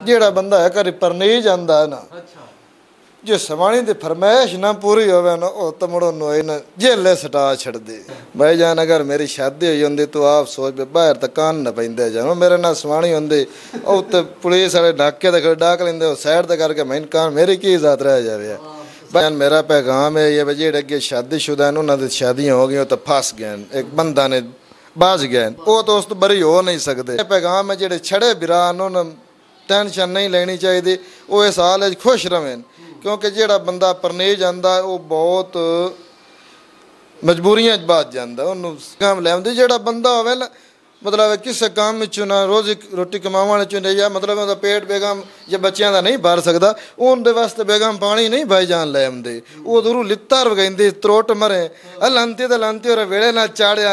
ਜਿਹੜਾ ਬੰਦਾ ਹੈ ਘਰ ਪਰ ਨਹੀਂ ਜਾਂਦਾ ਨਾ ਜੇ ਸਵਾਣੀ ਦੀ ਫਰਮਾਇਸ਼ ਨਾ ਪੂਰੀ ਹੋਵੇ ਨਾ ਉਹ ਤਾਂ ਮੁੜੋ ਨੋਏ ਨਾ ਜੇਲੇ ਸਟਾ ਛੱਡਦੇ। ਭਾਈ ਜਾਨ ਅਗਰ ਮੇਰੀ ਸ਼ਾਦੀ ਹੋਈ ਹੁੰਦੀ ਤੂੰ ਆਪ ਸੋਚ ਵੀ ਬਾਹਰ ਤਾਂ ਕੰਨ ਨਾ ਪੈਂਦੇ ਜਾਣ ਮੇਰੇ ਨਾਲ ਸਵਾਣੀ ਹੁੰਦੀ ਉਹ ਤੇ ਪੁਲਿਸ ਵਾਲੇ ਨਾਕੇ ਤੇ ਡਾਕ ਲੈਂਦੇ ਉਹ ਸਾਈਡ ਤੇ ਕਰਕੇ ਮੈਨੂੰ ਕੰਨ ਮੇਰੀ ਕੀ ਇਜ਼ਾਤ ਰਹਿ ਜਾਵੇ। भाई मेरा पैगाम है ये भाई जेड़े अगे शादीशुदा हैं उन्होंने शादियाँ हो गई तो फस गए एक बंदा ने बच गए वो तो उस तो बरी हो नहीं सकते। पैगाम है जेड़े छड़े बिरा उन्होंने टेंशन नहीं लेनी चाहिए वो इस हाल खुश रहें क्योंकि जेड़ा बंदा परने जाता वो बहुत मजबूरियां बच जाता उन्होंने काम ले आती। जेड़ा बंदा होवे ना मतलब किसी काम चो ना रोज़ी रोटी कमाने चो नहीं या मतलब उनका पेट बेगम या बच्चों का नहीं भर सकता उनके वास्ते बेगम पानी नहीं भाई जान ले आते वो दूरों लित्ता वगाई त्रोट मरे लांती तो लांती और वेले ना चाड़िया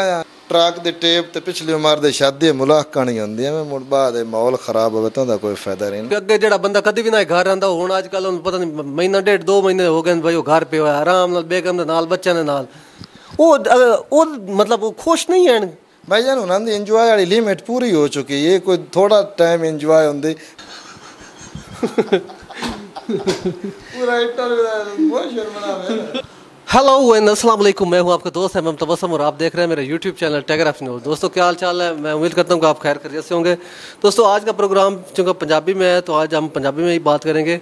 ट्रक की टेप तो पिछली उम्र की शादी मुलाकां नहीं होंगी मुड़ बाद माहौल खराब हो तो कोई फायदा नहीं। अगे जो बंदा कभी भी ना घर आता हूँ अजकल पता नहीं महीना डेढ़ 2 महीने हो गए भाई वो घर पे होया आराम बेगम के नाल बच्चों के नाल वो मतलब वो खुश नहीं है भाई जान उन्होंने इंजॉय वाली लिमिट पूरी हो चुकी है कोई थोड़ा टाइम इंजॉय होंगी हेलो अस्सलाम वालेकुम मैं हूं आपका दोस्त है तबस्सुम और आप देख रहे हैं मेरा यूट्यूब चैनल टेलीग्राफ न्यूज़। दोस्तों क्या हाल चाल है मैं उम्मीद करता हूं कि आप खैर खैरियत से होंगे। दोस्तों आज का प्रोग्राम चूँकि पंजाबी में है तो आज हम पंजाबी में ही बात करेंगे।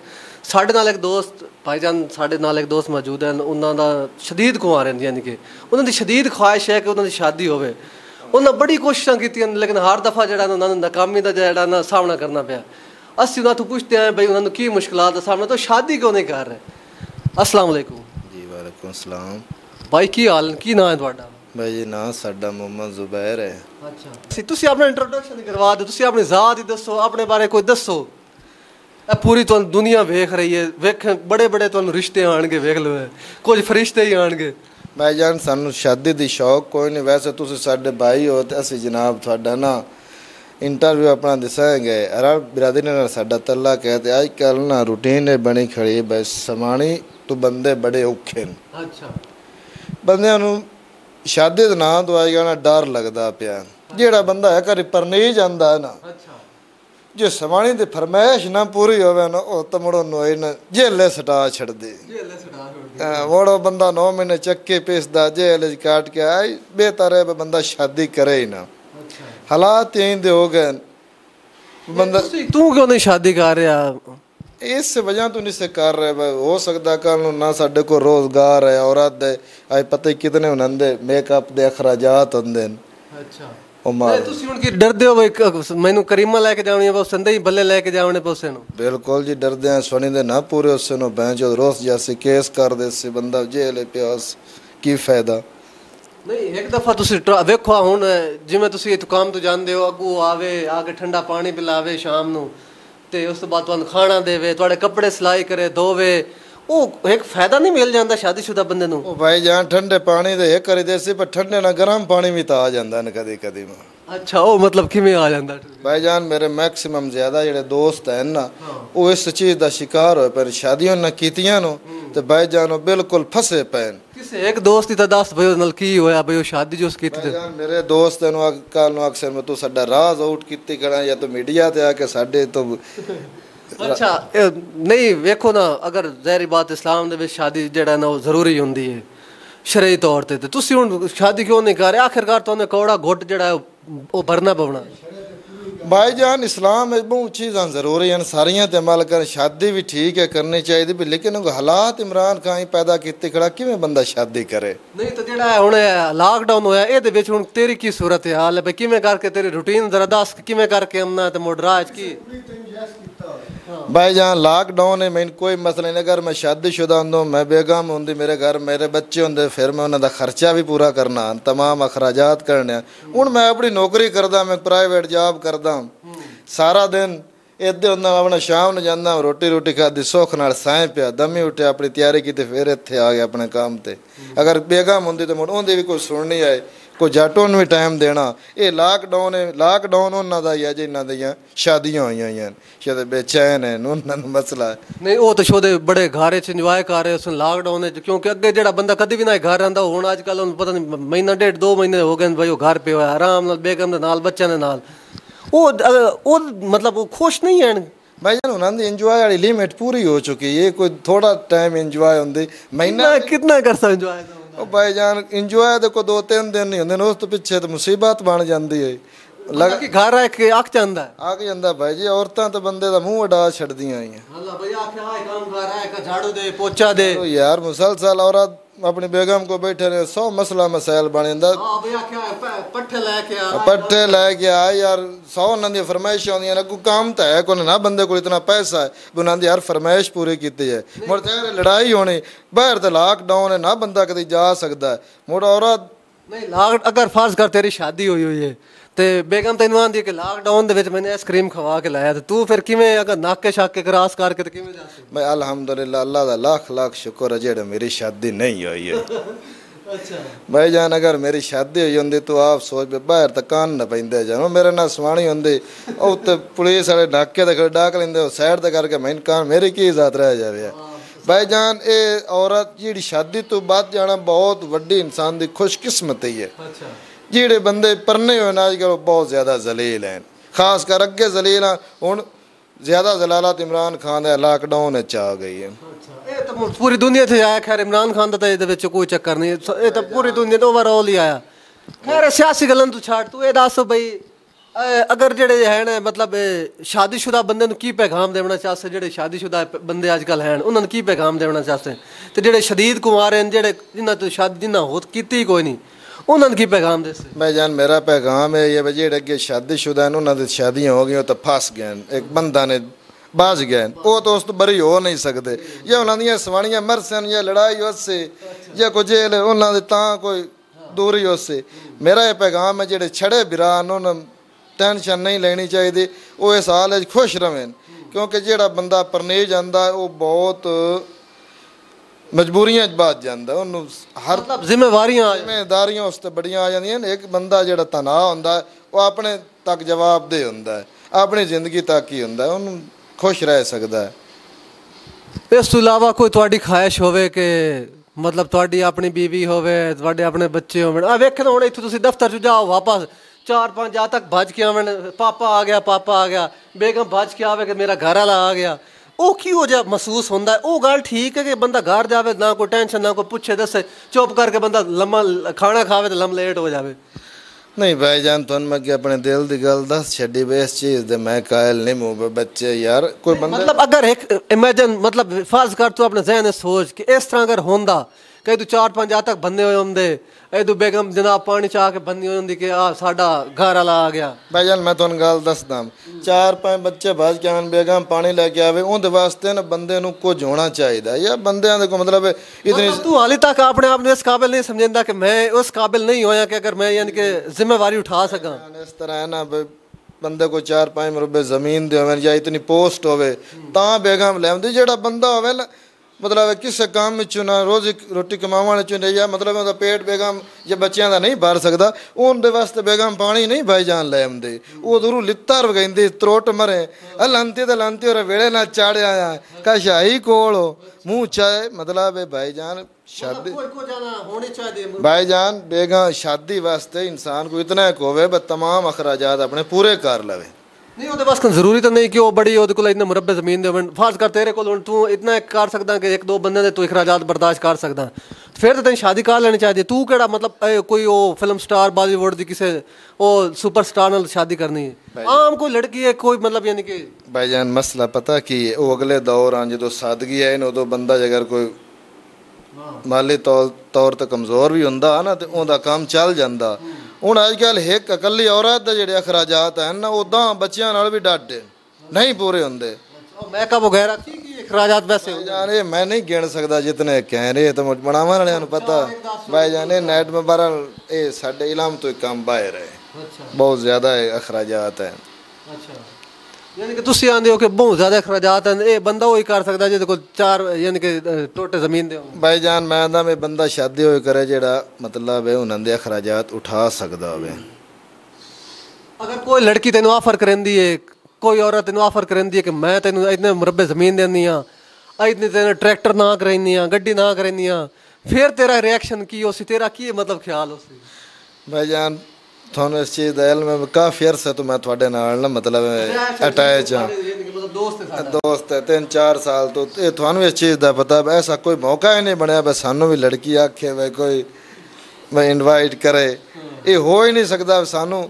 साढ़े नाल एक दोस्त भाईजान साढ़े नाल एक दोस्त मौजूद हैं उन्होंने शदीद कुंवार हैं यानी कि उन्होंने शदीद ख्वाहिश है कि उन्होंने शादी होवे उन्हें बड़ी कोशिशें की लेकिन हर दफ़ा जो उन्होंने नाकामी का जो ना सामना करना पाया। असीं उन्होंने पूछते हैं भाई उन्होंने की मुश्किलात का सामना तो शादी क्यों नहीं कर रहे। अस्सलाम वालेकुम जी वालेकुम सलाम भाई की हाल की नाम है तुहाडा। भाई जी ना साडा मोहम्मद जुबैर है। अच्छा तुसी अपना इंट्रोडक्शन करवा दो तुसी अपनी ज़ात ही दसो अपने बारे कोई दसो पूरी तो दुनिया वेख रही है वेख बड़े बड़े तो रिश्ते आएंगे वेख लो कुछ फरिश्ते ही आएंगे। भाई जान सानू शादी दी शौक कोई नहीं वैसे तुसी साडे भाई हो ते असी जनाब तुहाडा ना इंटरव्यू अपना दसांगे अरब बिरादरी ने साडा तल्ला कहते अजकल ना रूटीन बनी खड़ी है बस समानी तो बंदे बड़े औखे न। अच्छा बंदे शादी का नाम तो आएगा ना डर लगता पिया जेड़ा बंदा है घर पर नहीं जाता ना जे सवाणी की फरमाइश ना पूरी होवे ना वो तो मुड़ो नोए ना जेले सटा छड़दे मुड़ो बंदा 9 महीने चक्के पीसदा जेल काट के आई बेहतर है बंदा शादी करे ही ना। हालात यही हो गए बंदा तू क्यों नहीं शादी कर रहा इस वजह तो नहीं से कर रहे हो सकता कल ना साढ़े को रोजगार है औरत दे आज पता ही कितने होंगे मेकअप दे अखराजात होंगे। अच्छा डरते हो भाई मैनू करीमा लैके जानी है संदे ही बल्ले लैके जाने पे बिल्कुल जी डरते हैं सोनी दे ना पूरे उससे बैंक रोस जैसे केस कर दे से बंदा जेल प्यास की फायदा नहीं। एक दफा वेखो हुण जिवें तुसीं काम तो जाते हो अगू आवे आके ठंडा पानी पिलावे शाम नूं ते उस तो बाद तुहानूं खाना देवे तुहाडे कपड़े सिलाई करे धोवे वो एक फायदा नहीं मिल जाता शादीशुदा बंदे नूं। भाई जान ठंडे पानी दे एक करी देसी पर ठंडे ना गर्म पानी भी तो आ जाता है कदी कदी में। अच्छा वो मतलब किवें आ जाता भाई जान मेरे मैक्सिमम ज्यादा जेडे दोस्त हैं ना वो इस चीज़ का शिकार होए पर शादियों ना कीतियां नो ते भाई जान बिल्कुल फसे पैन किसे एक दोस्त ही तो दस भाई नाल की होया भाई शादी जो उसकी भाई जान मेरे दोस्त नु कल नु अक्सर में तू साडा राज आउट कीती करा या तो मीडिया ते आके साडे तो अच्छा नहीं वेखो ना अगर ज़ाहिर बात इस्लाम दे विच शादी जेड़ा ना वो जरूरी होंदी है शरई तौर ते तुसी हुण शादी क्यों नहीं कर रहे आखिरकार तो कौड़ा घुट जेड़ा है वो भरना पवना। भाई जान इस्लाम में बहुत चीज़ां जरूरी हैं सारियां ते अमल कर शादी भी ठीक है करनी चाहिए भी लेकिन हालात इमरान खान ही पैदा किते खड़ा किवें बंदा शादी करे। नहीं तो जेड़ा हुण लॉकडाउन होया इहदे विच हुण तेरी की सूरत हाल है भाई किवें करके तेरी रूटीन जरा दस किवें करके आमना ते मुड़ राज की। भाई जान लॉकडाउन है मैंने कोई मसला नहीं अगर मैं शादीशुदा होंदा मैं बेगम होंदी मेरे घर मेरे बच्चे होंदे फिर मैं उन्होंने खर्चा भी पूरा करना तमाम अखराजात करने हूँ मैं अपनी नौकरी करदा मैं प्राइवेट जॉब करदा सारा दिन इधर होंदा अपना शाम ਨੂੰ ਜਾਂਦਾ रोटी रोटी खाधी सुख नाल साए पिया दमी उठे अपनी तैयारी की फिर इत्थे आ गया अपने काम ते अगर बेगम होंदी तो मुड़ उहदी भी कोई सुननी आए कोई जट भी टाइम देना ये लॉकडाउन है लॉकडाउन उन्होंने ही है जिन्हों दियाँ शादियाँ हुई हैं शायद बेचैन है उन्होंने मसला है नहीं वो तो शोदे बड़े घर च इंजॉय कर रहे उस लॉकडाउन क्योंकि अगे जो बंदा कभी भी ना घर रहा हूँ अजकल पता नहीं महीना डेढ़ 2 महीने हो गए भाई वो घर पे होया आराम बेगम के नाल बच्चों के नाल वो मतलब वो खुश नहीं है भाईजान उन्होंने इंजॉय वाली लिमिट पूरी हो चुकी है, कोई थोड़ा टाइम इंजॉय होंगी महीना कितना कर सकते इंजॉय? भाईजान इंजॉय देखो 2-3 दिन नहीं होंगे, उस तो पिछे तो मुसीबत बन जाती है। लगा कि घर आ के अक जांदा है, आ जाता भाई जी। औरतां तो बंदे दा मुंह अडा छड़दियां ही अल्लाह भई आखे आए काम कर रहा है, झाड़ू दे पोछा दे। तो यार मुसलसल औरत अपनी बेगम को बैठे रहे 100 मसला मसाइल बन जाता। हां भई आखे आए पट्ठे लेके आ, पट्टे लेके आ यार, 100 उन्हां दी फरमाइशां होंदियां ने, कोई काम तो है कोई ना, बंदे को इतना पैसा है भी उन्हां दी हर फरमाइश पूरी कीती है। मुड़ तेरे लड़ाई होनी बाहर तो लॉकडाउन है ना, बंदा कदी जा सकदा है। मुड़ औरत नहीं लाग अगर फर्ज कर तेरी शादी हुई हुई है ते बेगम तेन आंदी कि लॉकडाउन दे विच मैंने आइसक्रीम खवा के लाया, ते तू फिर किवें अगर नाके शाके क्रॉस करके ते किवें जा सकदा? मैं अल्हम्दुलिल्लाह अल्लाह दा लाख लाख शुक्र है जेड़ा मेरी शादी नहीं हुई है। अच्छा भाईजान अगर मेरी शादी हुई होंदी तो आप सोच बे बाहर तक कान न पैंदे जाओ, मेरे नाल सवाणी होंदी उत्ते पुलिस वाले नाके ते खड़े डाक लेंदे, साइड ते करके मैंने कान मेरी की इज्जत रह जावे। भाईजान ये औरत जी शादी तो बाद जाना बहुत वड्डी इंसान की खुशकिस्मती है। अच्छा जेड़े बंदे परने हुए ना अजकल बहुत ज्यादा जलील हैं, खास कर अगे जलील हैं। हुण ज्यादा जलालत इमरान खान है लॉकडाउन आ गई है। ये तो पूरी दुनिया से आया, खैर इमरान खान का तो ये कोई चक्कर नहीं, ये तो पूरी दुनिया तो ओवरऑल ही आया। खैर सियासी गलन तू छाड़, तू ये दस भाई अगर जेड़े है ना मतलब शादीशुदा बंदे नूं की पैगाम देना चाहते, जेड़े शादीशुदा बंदे अजकल हैं उन्होंने की पैगाम देना चाहते, तो जेड़े शदीद कुमार हैं जेड़े जिन्होंने तो शादी जिन्ना हो की कोई नहीं, उन्होंने की पैगाम दे? भाईजान मेरा पैगाम है ये जेड़े अगे शादीशुदा हैं उन्होंने शादियां हो गई तो फस गए, एक बंदा ने बच गए, वो तो उस तो बरी हो नहीं सकते, या उन्होंने सवाणियां मरसन या लड़ाई उससे या कोई जेल उन्होंने तां कोई दूरी उससे। मेरा ये पैगाम है जेड़े छड़े बिरा उन्होंने टेंशन नहीं लेनी चाहिए, वो इस हाल खुश रहें, क्योंकि जेड़ा बंदा परने जाता है वो बहुत मजबूरियां बच जाता है, उन्होंने हर मतलब जिम्मेदारियां उस ते बड़ियां आ जांदियां। एक बंदा जेड़ा तनाव होंदा है वो अपने तक जवाबदेह होंदा है, अपनी जिंदगी तक ही होंदा है, उन्होंने खुश रह सकता है। इस तो इलावा कोई तुहाडी ख्वाहिश होवे कि मतलब तुहाडी अपनी बीवी होवे, तुहाडे अपने बच्चे होवे, आ वेखे तो हुण इत्थों तुसीं दफ्तर च जाओ वापस 4-5 जा तक भज के आवन, पापा आ गया पापा आ गया, बेगम भज के आवे कि मेरा घर वाला आ गया, वो की हो जा महसूस होंदा है? वो गल ठीक है कि बंदा घर जावे ना कोई टेंशन ना कोई पूछे दसे, चुप करके बंदा लम्मा खाना खावे तो लम लेट हो जावे? नहीं भाईजान तुम मैं अपने दिल की गल दस छड़ी वे, इस चीज दे मैं कायल नहीं मुँह बच्चे यार कोई बंदा मतलब अगर एक इमेजिन मतलब फर्ज कर तू अपने जहन सोच कि इस तरह अगर होंदा कहीं तू 4-5 जा तक बंदे हुए होंदे, ए तू बेगम जनाब पानी चाह के बंदी होंदी कि आ साडा घर वाला आ गया। भाईजान मैं तुम गल दसदा 4-5 बच्चे भज के आवन बेगम पानी लेके आवे उनके वास्ते ना बंदे नूं कुछ होना चाहिए या बंदे को मतलब इतनी तू हाली तक अपने आप इस काबिल नहीं समझेंदा कि मैं उस काबिल नहीं होया कि अगर मैं यानी कि जिम्मेवारी उठा सका? इस तरह है ना बंदे को 4-5 मुरबे जमीन दे होवे या इतनी पोस्ट होवे तां बेगम ले आउंदी, जेड़ा बंदा होवे ना मतलब किसी काम में चुना रोजी रोटी कमाने चुने या मतलब उनका पेट बेगम या बच्चों का नहीं भर सकता, उनके वास्ते बेगम पानी नहीं भाईजान ले आते, वो दूर लित्तर वगैंदी त्रोट मरे लांती तो लांती और वेड़े ना चाड़े आया कशाही कोल मुँह चाहे मतलब है भाईजान शादी भाईजान बेगम शादी वास्ते इंसान को इतना एक होवे बस तमाम अखराजात अपने पूरे कर लवे। नहीं वो बस जरूरी तो नहीं कि वो बड़ी वो इतने मुरब्बे जमीन दे फर्ज कर तेरे को तू इतना कर सकदा कि 1-2 बंदे दे तू अखराजात बर्दाश्त कर सकदा, फिर तो तेन शादी कर लेनी चाहिए। तू केड़ा मतलब कोई वो फिल्म स्टार बॉलीवुड की किसी वो सुपर स्टार नाल शादी करनी है? आम कोई लड़की है कोई मतलब यानी कि भाईजान मसला पता की है वो अगले दौर आ जो सादगी है उदों बंदा अगर कोई माली तौर तो कमज़ोर भी होंदा ना तो उनका काम चल जाता। हूँ अजकल एक अकली औरत के जोड़े अखराजात हैं ना उदा बच्चों नाल भी डाटे नहीं पूरे होंगे। मेकअप वगैरह अखराजात वैसे जान ये मैं नहीं गिन सकता जितने कह रहे तो बनावन वाले पता भाई जाने नेट में बारह ये साढ़े इलाम तो काम बाहर है, बहुत ज़्यादा अखराजात हैं। यानी कि तुसी आंदे हो कि बहुत ज़्यादा अखराजात हैं, ये बंदा वही कर सकता जिहदे कोल 4 यानी कि टोटे ज़मीन दे भाईजान मैं आंदा में बंदा शादी होए करे जेड़ा मतलब है उन्हां दे अखराजात उठा सकदा होवे। अगर कोई लड़की तेनों ऑफर करेंदी है, कोई औरत तेनों ऑफर करेंदी है कि मैं तेनों इतने मुरब्बे ज़मीन देनी हाँ, इतने तेन ट्रैक्टर ना करेंदी हाँ, गड्डी ना करेंदी हाँ, फिर तेरा रिएक्शन की हो सी, तेरा की मतलब ख्याल हो सी? भाईजान ਤੁਹਾਨੂੰ ਇਸ ਚੀਜ਼ ਦਾ ਇਲਮ ਹੈ, ਕਾਫੀ ਅਰਸੇ ਤੋਂ ਮੈਂ ਤੁਹਾਡੇ ਨਾਲ ਨਾ ਮਤਲਬ ਅਟੈਚ ਹਾਂ, ਦੋਸਤ ਹੈ 3-4 ਸਾਲ ਤੋਂ। ਇਹ ਤੁਹਾਨੂੰ ਇਸ ਚੀਜ਼ ਦਾ ਪਤਾ, ਐਸਾ ਕੋਈ ਮੌਕਾ ਹੀ ਨਹੀਂ ਬਣਿਆ ਬਸ ਸਾਨੂੰ ਵੀ ਲੜਕੀ ਆਖੇ ਵੇ ਕੋਈ ਮੈਂ ਇਨਵਾਈਟ ਕਰੇ, ਇਹ ਹੋ ਹੀ ਨਹੀਂ ਸਕਦਾ। ਸਾਨੂੰ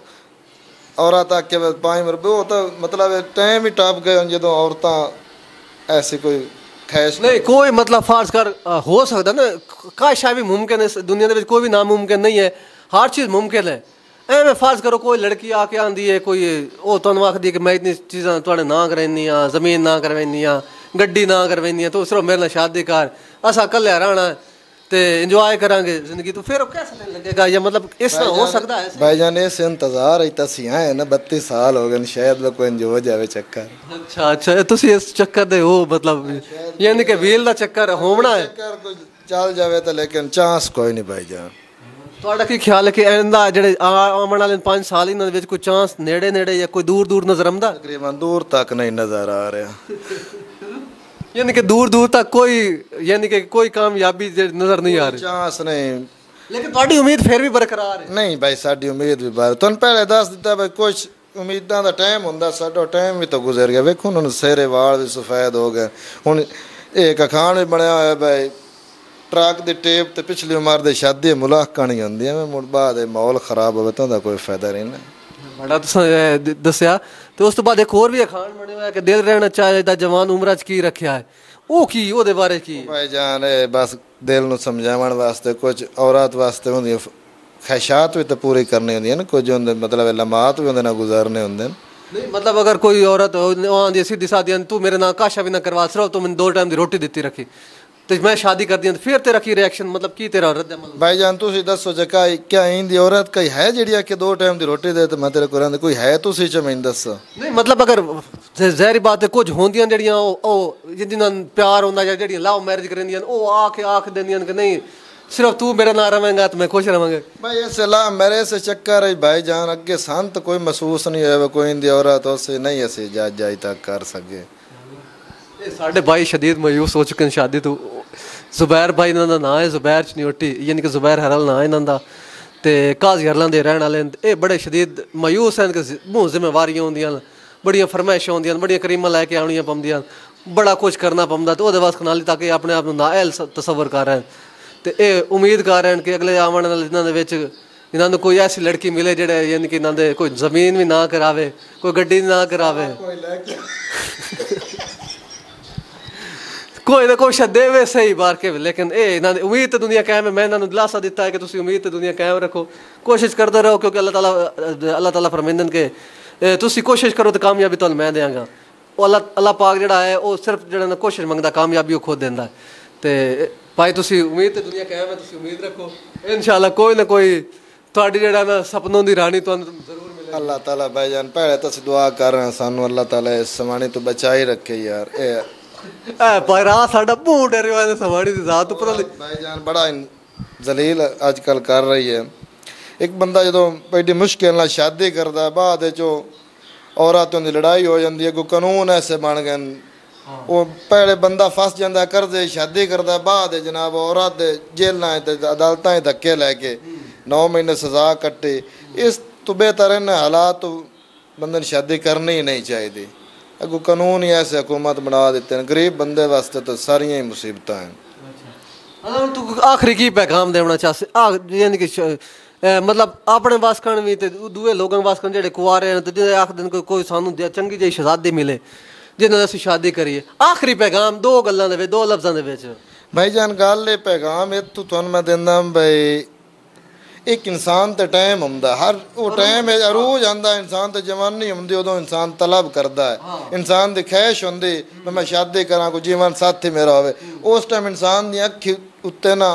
ਔਰਤ ਆਖੇ ਵੇ 5 ਰੁਪਏ, ਉਹ ਤਾਂ ਮਤਲਬ ਟਾਈਮ ਹੀ ਟੱਪ ਗਏ ਜਦੋਂ ਔਰਤਾਂ ਐਸੀ ਕੋਈ ਖੈਸ਼ ਨਹੀਂ। ਕੋਈ मतलब फार्स कर हो सकता ना, काशा भी मुमकिन है दुनिया के कोई भी नामुमकिन नहीं है, हर चीज़ मुमकिन है। ਐਵੇਂ ਫਰਜ਼ ਕਰੋ ਕੋਈ ਲੜਕੀ ਆ ਕੇ ਆਂਦੀ ਹੈ, ਕੋਈ ਉਹ ਤੁਹਾਨੂੰ ਆਖਦੀ ਕਿ ਮੈਂ ਇਤਨੀ ਚੀਜ਼ਾਂ ਤੁਹਾਡੇ ਨਾ ਕਰਵਾਉਂਦੀ ਹਾਂ, ਜ਼ਮੀਨ ਨਾ ਕਰਵਾਉਂਦੀ ਹਾਂ, ਗੱਡੀ ਨਾ ਕਰਵਾਉਂਦੀ ਹਾਂ, ਤੂੰ ਸਿਰਫ ਮੇਰੇ ਨਾਲ ਸ਼ਾਦੀ ਕਰ, ਅਸਾਂ ਇਕੱਲੇ ਰਹਿਣਾ ਤੇ ਇੰਜੋਏ ਕਰਾਂਗੇ ਜ਼ਿੰਦਗੀ, तो फिर कैसे लगेगा? या मतलब इस तरह हो सकता है? भाईजान इस इंतजार है तसी आए ना 32 साल हो गए, शायद वो कोई हो जावे चक्कर। अच्छा अच्छा, ਤੁਸੀਂ ਇਸ ਚੱਕਰ ਦੇ ਹੋ मतलब यानी कि ਵੀਲ ਦਾ ਚੱਕਰ ਹੋਣਾ ਹੈ, ਚੱਕਰ ਕੋਈ ਚੱਲ ਜਾਵੇ ਤਾਂ, ਲੇਕਿਨ ਚਾਂਸ ਕੋਈ ਨਹੀਂ ਭਾਈਜਾਨ। ਤੁਹਾਡਾ ਕੀ ਖਿਆਲ ਹੈ ਕਿ ਇਹਦਾ ਜਿਹੜੇ ਆਉਣ ਵਾਲੇ 5 ਸਾਲ ਇਹਨਾਂ ਦੇ ਵਿੱਚ ਕੋਈ ਚਾਂਸ ਨੇੜੇ ਨੇੜੇ ਜਾਂ ਕੋਈ ਦੂਰ ਦੂਰ ਨਜ਼ਰ ਆਉਂਦਾ? ਤਕਰੀਬਨ ਦੂਰ ਤੱਕ ਨਹੀਂ ਨਜ਼ਰ ਆ ਰਿਹਾ, यानी कि दूर दूर तक कोई यानी कि कोई कामयाबी नजर नहीं आ रही, ਚਾਂਸ ਨਹੀਂ। लेकिन ਤੁਹਾਡੀ ਉਮੀਦ ਫਿਰ ਵੀ ਬਰਕਰਾਰ ਹੈ? ਨਹੀਂ ਭਾਈ ਸਾਡੀ ਉਮੀਦ ਵੀ ਬਾਹਰ, ਤੁਹਾਨੂੰ ਪਹਿਲੇ ਦੱਸ ਦਿੱਤਾ ਭਾਈ ਕੁਛ ਉਮੀਦਾਂ ਦਾ ਟਾਈਮ ਹੁੰਦਾ, ਸਾਡਾ ਟਾਈਮ ਵੀ ਤਾਂ ਗੁਜ਼ਰ ਗਿਆ। ਵੇਖੋ ਹੁਣ ਸਿਹਰੇ ਵਾਲ ਵੀ ਸਫੈਦ ਹੋ ਗਏ, ਹੁਣ ਇਹ ਅਖਾਣ ਵੀ ਬਣਿਆ ਹੋਇਆ ਭਾਈ ਟਰੱਕ ਦੀ ਟੇਪ ਤੇ ਪਿਛਲੀ ਉਮਰ ਦੀ ਸ਼ਾਦੀ ਮੁਲਾਕਾਂ ਨਹੀਂ ਹੁੰਦੀਆਂ, ਮੈਂ ਮੁੜ ਬਾਅਦ ਮਾਹੌਲ ਖਰਾਬ ਹੋਵੇ ਤਾਂ ਉਹਦਾ ਕੋਈ ਫਾਇਦਾ ਨਹੀਂ ਨਾ। ਬੜਾ ਤੁਸੀਂ ਦੱਸਿਆ ਤੇ ਉਸ ਤੋਂ ਬਾਅਦ ਇੱਕ ਹੋਰ ਵੀ ਅਖਾਣ ਬਣਿਆ ਹੋਇਆ ਕਿ ਦਿਲ ਰਹਿਣਾ ਚਾਹੀਦਾ ਜਵਾਨ ਉਮਰਾਂ 'ਚ ਕੀ ਰੱਖਿਆ ਹੈ, ਉਹ ਕੀ ਉਹਦੇ ਬਾਰੇ ਕੀ? ਭਾਈ ਜਾਨ ਇਹ ਬਸ ਦਿਲ ਨੂੰ ਸਮਝਾਉਣ ਵਾਸਤੇ ਕੁਝ ਔਰਤ ਵਾਸਤੇ ਹੁੰਦੀਆਂ ਖਹਿਸ਼ਾਤ ਵੀ ਤਾਂ ਪੂਰੀ ਕਰਨੀ ਹੁੰਦੀਆਂ ਨਾ, ਕੁਝ ਹੁੰਦੇ ਮਤਲਬ ਲਮਾਤ ਵੀ ਉਹਦੇ ਨਾਲ ਗੁਜ਼ਾਰਨੇ ਹੁੰਦੇ ਨੇ। ਨਹੀਂ मतलब अगर कोई औरत आंदी सीधी सादी तू मेरे नाल काशा भी ना करवा, सिर्फ तू मैंने 2 टाइम की रोटी दी रखी तो मैं शादी कर दी, फिर तेरा की रिएक्शन मतलब की तेरा रद्द अमल? भाईजान ਤੁਸੀਂ ਦੱਸੋ ਜੇ क्या इंदी औरत कई है ਜਿਹੜੀ ਕਿ 2 टाइम ਦੀ ਰੋਟੀ ਦੇ ਤੇ ਮੈਂ ਤੇਰੇ ਕੋਲ ਰਹਿੰਦੇ ਕੋਈ ਹੈ? ਤੁਸੀਂ ਚ ਮੈਨੂੰ ਦੱਸੋ। ਨਹੀਂ मतलब अगर ਜ਼ਾਹਿਰੀ ਬਾਤ ਹੈ ਕੁਝ ਹੁੰਦੀਆਂ ਜਿਹੜੀਆਂ ਉਹ ਜਿਹਨਾਂ ਨਾਲ ਪਿਆਰ ਹੁੰਦਾ ਜਾਂ ਜਿਹੜੀਆਂ ਲਵ ਮੈਰਿਜ ਕਰਿੰਦੀਆਂ ਉਹ ਆਖ ਦਿੰਦੀਆਂ ਕਿ ਨਹੀਂ सिर्फ तू मेरे ना रहेगा तो मैं खुश रहांगे। भाई ऐसे ला मेरे से चक्कर है भाईजान, अगे संत कोई महसूस नहीं होया कोई इंदी औरत उससे नहीं ऐसे जायज तक कर सके। साढ़े भाई शदीद मायूस हो चुके हैं शादी तो। जुबैर भाई इन्हों का नाम है, जुबैर चनियोटी यानी कि जुबैर हरल नाम है इन्हों का, तो काजी हरलों के रहने वाले ये बड़े शदीद मायूस हैं कि मूँह जिम्मेवारियां होंदियां, बड़ियां फरमाइशां होंदियां, बड़ियां करीमां लैके आनियां पौंदियां, बड़ा कुछ करना पौंदा, तो वो वास्ते नाल तक अपने आप नाअहल तसव्वुर कर रहे हैं। तो ये उम्मीद कर रहे हैं कि अगले आने वाले दिनों इन्होंने कोई ऐसी लड़की मिले जेड़े यानी कि इन्होंने कोई जमीन भी ना करावे, कोई गड्डी ना करावे, कोई ना कोई शायद देवे सही बार के। लेकिन ये इन्होंने उम्मीद तो दुनिया कायम है, मैं इन्होंने दिलासा दिता है कि तुम उम्मीद तो दुनिया कायम रखो, कोशिश करते रहो, क्योंकि अल्लाह ताला फरमांदन के तुम कोशिश करो तो कामयाबी तुहानू मैं देंगा। अल्लाह पाक जिहड़ा है वो सिर्फ जिहड़ा कोशिश मंगदा कामयाबी वो खुद देंदा है। तो भाई तुसी उम्मीद तो दुनिया कायम है, तुसी उम्मीद रखो इंशाअल्लाह कोई ना कोई तुहाडी जिहड़ा ना सपनों दी रानी तुहानू जरूर मिलेगी। अल्लाह ताला भाईजान पहले तो असीं दुआ कर रहे हैं सानू अल्लाह ताला इस समाने तो बचाई रखे यार। भाई रात साडा मुंह डरे हुए समाने दी जात उपर भाईजान बड़ा जलील अजकल कर रही है। एक बंदा जो बड़ी मुश्किल नाल शादी करदा बाद चो औरतों की लड़ाई हो जाती है, कोई कानून ऐसे बन गए वो पहले बंदा फस जाता करदे शादी करता बाद जनाब औरत जेलों अदालतें धक्के लैके 9 महीने सजा कट्टी। इस तो बेहतर इन हालात तो बंदे शादी करनी ही नहीं चाहिए। अगो कानून ही ऐसे हुकूमत बना देते हैं, गरीब बंदे वास्ते तो सारियां ही मुसीबत हैं। तू आखिरी की पैगाम देना चाहते यानी कि मतलब अपने वास्कन भी दूए लोगों वास्कन जेडे कुआरे हैं तो आख दिन कोई सानू चंगी जी शहजादी मिले जिन्होंने असीं शादी करिए, आखिरी पैगाम 2 गल्लां दे विच 2 लफ्ज़ां दे विच? भाईजान गल ये पैगाम ये तो तुहानू मैं दिंदा भाई एक इंसान ते टाइम हुंदा, हर वो टाइम अरूज आंदा, इंसान ते जवानी हुंदी उदों इंसान तलब करदा है, इंसान दी ख्वाहिश हुंदी मैं शादी करां कोई जीवन साथी मेरा होवे, उस टाइम इंसान दी अखी उत्ते ना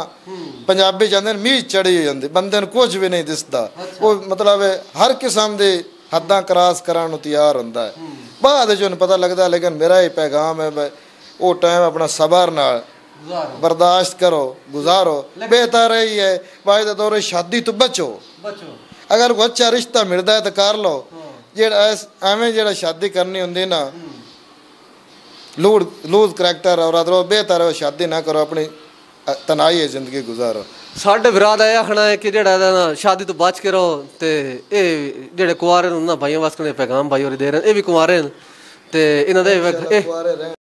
पंजाबी चाहते हैं मीच चढ़ी हुई होंदी, बंदे नूं कुछ भी नहीं दिसदा, वो मतलब हर किस्म दी हद्दां क्रॉस कराण नूं तैयार हुंदा है। बाद जो पता लगता, लेकिन मेरा ही पैगाम है भाई वो टाइम अपना सबर नाल बर्दाश्त करो गुजारो, बेहतर ही है भाई तो दौरे शादी तो बचो। अगर कोई अच्छा रिश्ता मिलता है तो कर लो, जेड़ा एवें जेड़ा शादी करनी होंदी ना लूज करैक्टर और बेहतर है शादी ना करो, अपनी ਤਨਾਈ ਹੈ ਜ਼ਿੰਦਗੀ ਗੁਜ਼ਾਰੋ। ਸਾਡੇ ਵਿਰਾਦ ਇਹ ਆਖਣਾ ਹੈ ਕਿ ਜਿਹੜਾ ਇਹਦਾ ਨਾ ਸ਼ਾਦੀ ਤੋਂ ਬਚ ਕੇ ਰਹੋ ਤੇ ਇਹ ਜਿਹੜੇ ਕੁਆਰੇ ਨੂੰ ਨਾ ਭਾਈਆਂ ਵਾਸਤੇ ਪੈਗਾਮ ਭਾਈ ਹੋਰੀ ਦੇ ਰਹੇ ਇਹ ਵੀ ਕੁਆਰੇ ਨੇ ਤੇ ਇਹਨਾਂ ਦੇ